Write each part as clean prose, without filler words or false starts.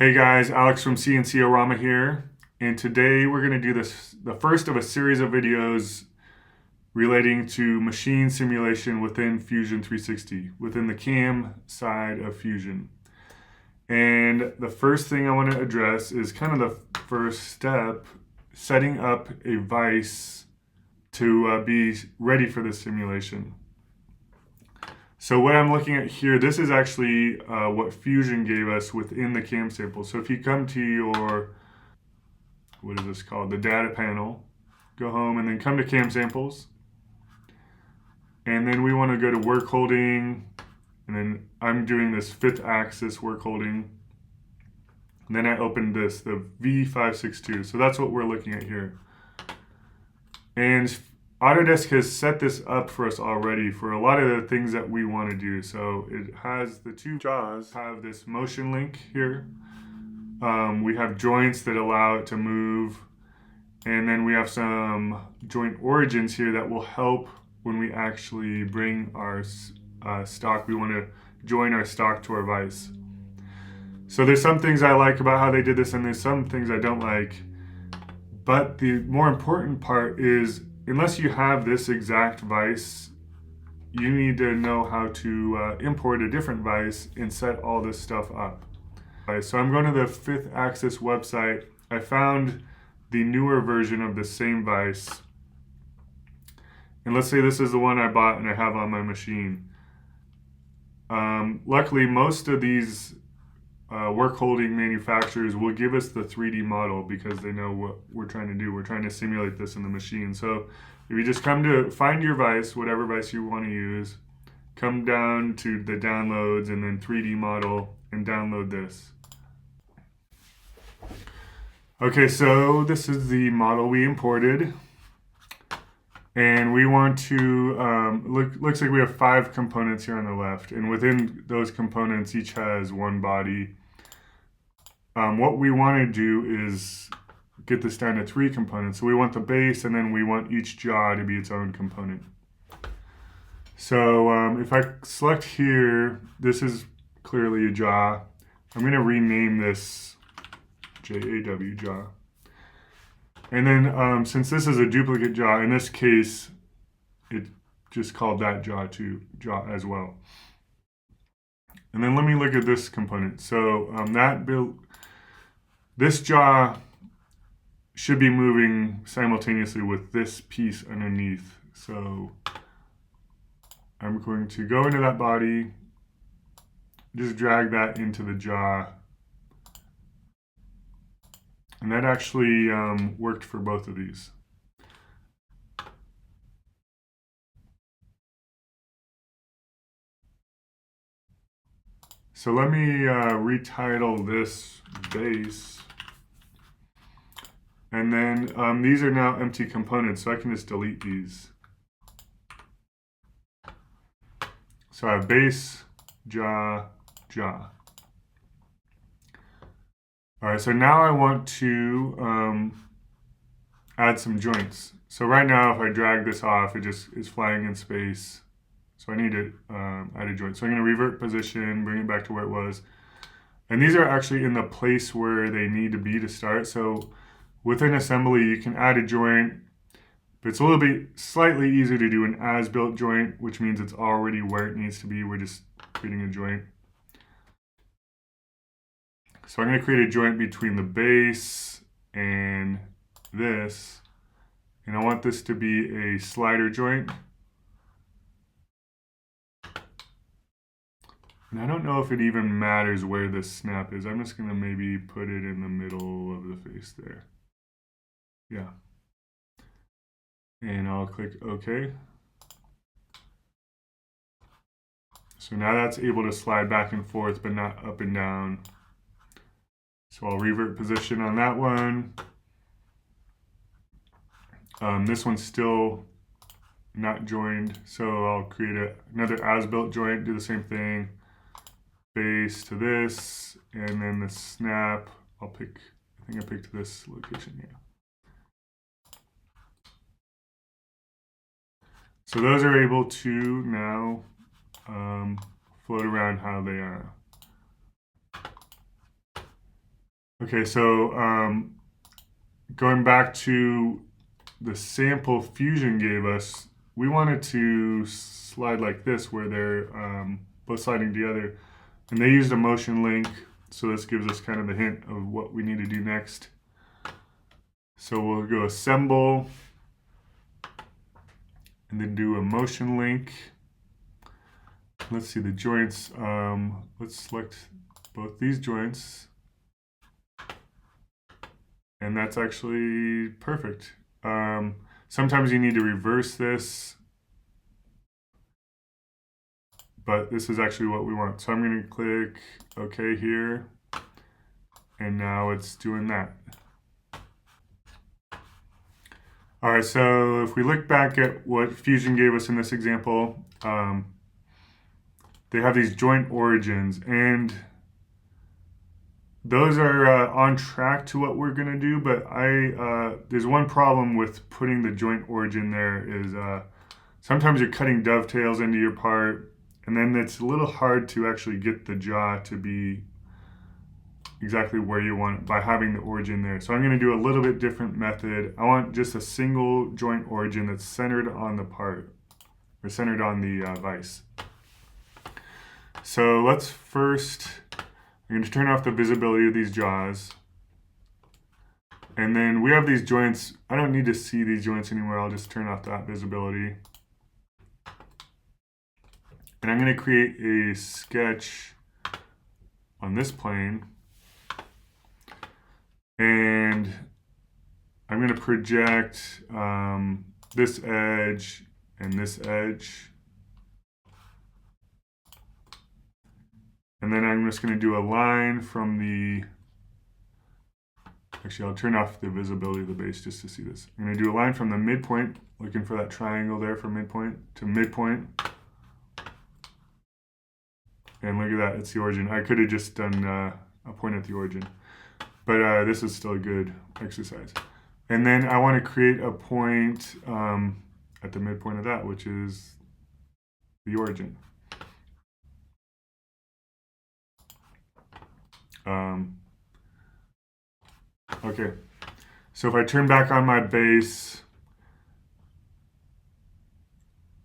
Hey guys, Alex from cnc-o-rama here, and today we're going to do the first of a series of videos relating to machine simulation within Fusion 360, within the CAM side of Fusion. And the first thing I want to address is kind of the first step, setting up a vise to be ready for this simulation. So what I'm looking at here, this is actually what Fusion gave us within the CAM sample. So if you come to your, what is this called? The data panel, go home and then come to CAM samples. And then we want to go to work holding, and then I'm doing this 5th axis work holding. And then I opened this, the V562. So that's what we're looking at here. And Autodesk has set this up for us already for a lot of the things that we want to do. So it has the two jaws, have this motion link here. We have joints that allow it to move. And then we have some joint origins here that will help when we actually bring our stock. We want to join our stock to our vise. So there's some things I like about how they did this, and there's some things I don't like. But the more important part is, unless you have this exact vise, you need to know how to import a different vise and set all this stuff up. So I'm going to the 5th Axis website. I found the newer version of the same vise. And let's say this is the one I bought and I have on my machine. Luckily, most of these work holding manufacturers will give us the 3D model because they know what we're trying to do. We're trying to simulate this in the machine. So if you just come to find your vise, whatever vise you want to use, come down to the downloads and then 3D model and download this. Okay, so this is the model we imported. And we want to, looks like we have 5 components here on the left. And within those components, each has one body. What we want to do is get this down to 3 components. So we want the base, and then we want each jaw to be its own component. So if I select here, this is clearly a jaw. I'm going to rename this JAW jaw. And then since this is a duplicate jaw, in this case, it just called that jaw as well. And then let me look at this component. So this jaw should be moving simultaneously with this piece underneath. So I'm going to go into that body, just drag that into the jaw. And that actually worked for both of these. So let me retitle this base. And then these are now empty components, so I can just delete these. So I have base, jaw, jaw. All right, so now I want to add some joints. So right now, if I drag this off, it just is flying in space. So I need to add a joint. So I'm going to revert position, bring it back to where it was. And these are actually in the place where they need to be to start. So within assembly, you can add a joint, but it's a little bit slightly easier to do an as-built joint, which means it's already where it needs to be. We're just creating a joint. So I'm going to create a joint between the base and this, and I want this to be a slider joint. And I don't know if it even matters where this snap is. I'm just going to maybe put it in the middle of the face there. Yeah. And I'll click OK. So now that's able to slide back and forth, but not up and down. So I'll revert position on that one. This one's still not joined, so I'll create another as-built joint, do the same thing. Base to this, and then the snap, I think I picked this location here. So those are able to now float around how they are. Okay, so going back to the sample Fusion gave us, we wanted to slide like this where they're both sliding together. And they used a motion link, so this gives us kind of the hint of what we need to do next. So we'll go assemble, and then do a motion link. Let's see the joints. Let's select both these joints. And that's actually perfect. Sometimes you need to reverse this, but this is actually what we want. So I'm going to click OK here, and now it's doing that. All right, so if we look back at what Fusion gave us in this example, they have these joint origins, and those are on track to what we're gonna do, but there's one problem with putting the joint origin there is sometimes you're cutting dovetails into your part, and then it's a little hard to actually get the jaw to be exactly where you want it by having the origin there. So I'm going to do a little bit different method. I want just a single joint origin that's centered on the part, or centered on the vise. So let's first, I'm going to turn off the visibility of these jaws. And then we have these joints. I don't need to see these joints anymore. I'll just turn off that visibility. And I'm going to create a sketch on this plane. And I'm going to project this edge and this edge. And then I'm just going to do a line from the, actually I'll turn off the visibility of the base just to see this. I'm going to do a line from the midpoint, looking for that triangle there from midpoint to midpoint. And look at that, it's the origin. I could have just done a point at the origin. But this is still a good exercise. And then I want to create a point at the midpoint of that, which is the origin. Okay, so if I turn back on my base,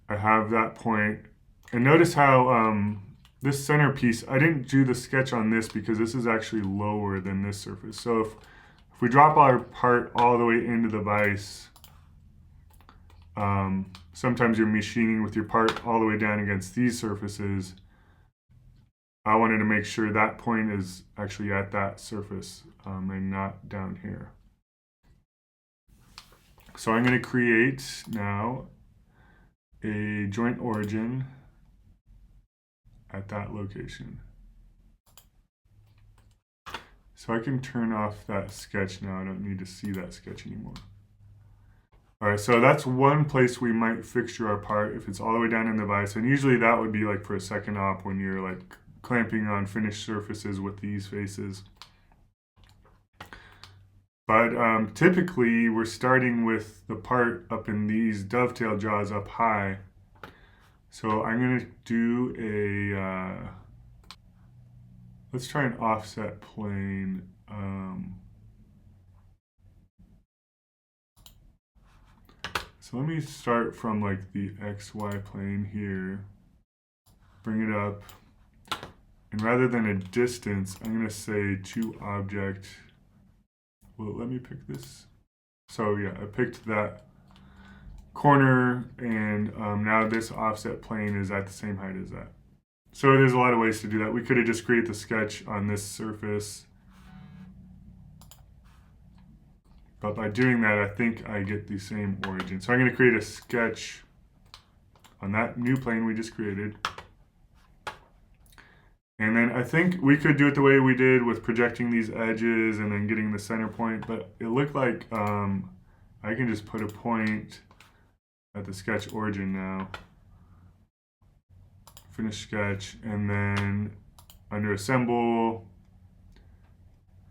I have that point. And notice how this centerpiece, I didn't do the sketch on this because this is actually lower than this surface. So if we drop our part all the way into the vise, sometimes you're machining with your part all the way down against these surfaces. I wanted to make sure that point is actually at that surface and not down here. So I'm going to create now a joint origin at that location. So I can turn off that sketch now. I don't need to see that sketch anymore. All right, so that's one place we might fixture our part if it's all the way down in the vise. And usually that would be like for a second op when you're like clamping on finished surfaces with these faces. But typically we're starting with the part up in these dovetail jaws up high. So I'm going to do a, let's try an offset plane. So let me start from like the XY plane here, bring it up, and rather than a distance, I'm going to say to object. Well, let me pick this. So yeah, I picked that corner, and now this offset plane is at the same height as that. So there's a lot of ways to do that. We could have just created the sketch on this surface. But by doing that, I think I get the same origin. So I'm going to create a sketch on that new plane we just created. And then I think we could do it the way we did with projecting these edges and then getting the center point. But it looked like I can just put a point at the sketch origin now. Finish sketch, and then under assemble,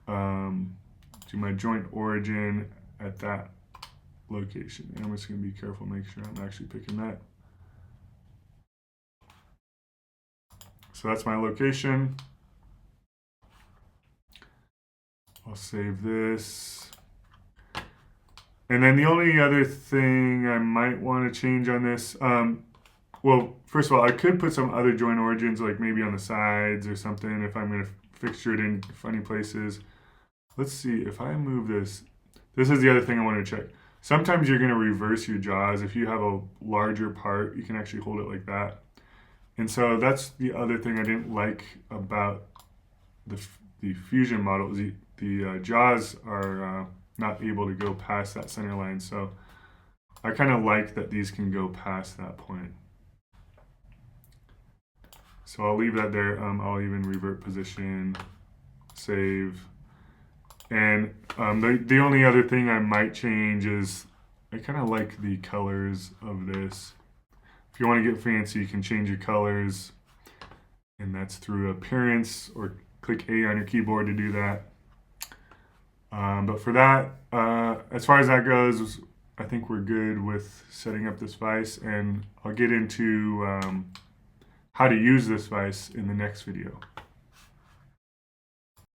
do my joint origin at that location. And I'm just going to be careful, make sure I'm actually picking that. So that's my location. I'll save this. And then the only other thing I might want to change on this, well, first of all, I could put some other joint origins, like maybe on the sides or something, if I'm going to fixture it in funny places. Let's see, if I move this, this is the other thing I want to check. Sometimes you're going to reverse your jaws. If you have a larger part, you can actually hold it like that. And so that's the other thing I didn't like about the Fusion model. The jaws are not able to go past that center line. So I kind of like that these can go past that point. So I'll leave that there. I'll even revert position, save. And the only other thing I might change is I kind of like the colors of this. If you want to get fancy, you can change your colors, and that's through appearance, or click A on your keyboard to do that. But for that, as far as that goes, I think we're good with setting up this vise, and I'll get into how to use this vise in the next video.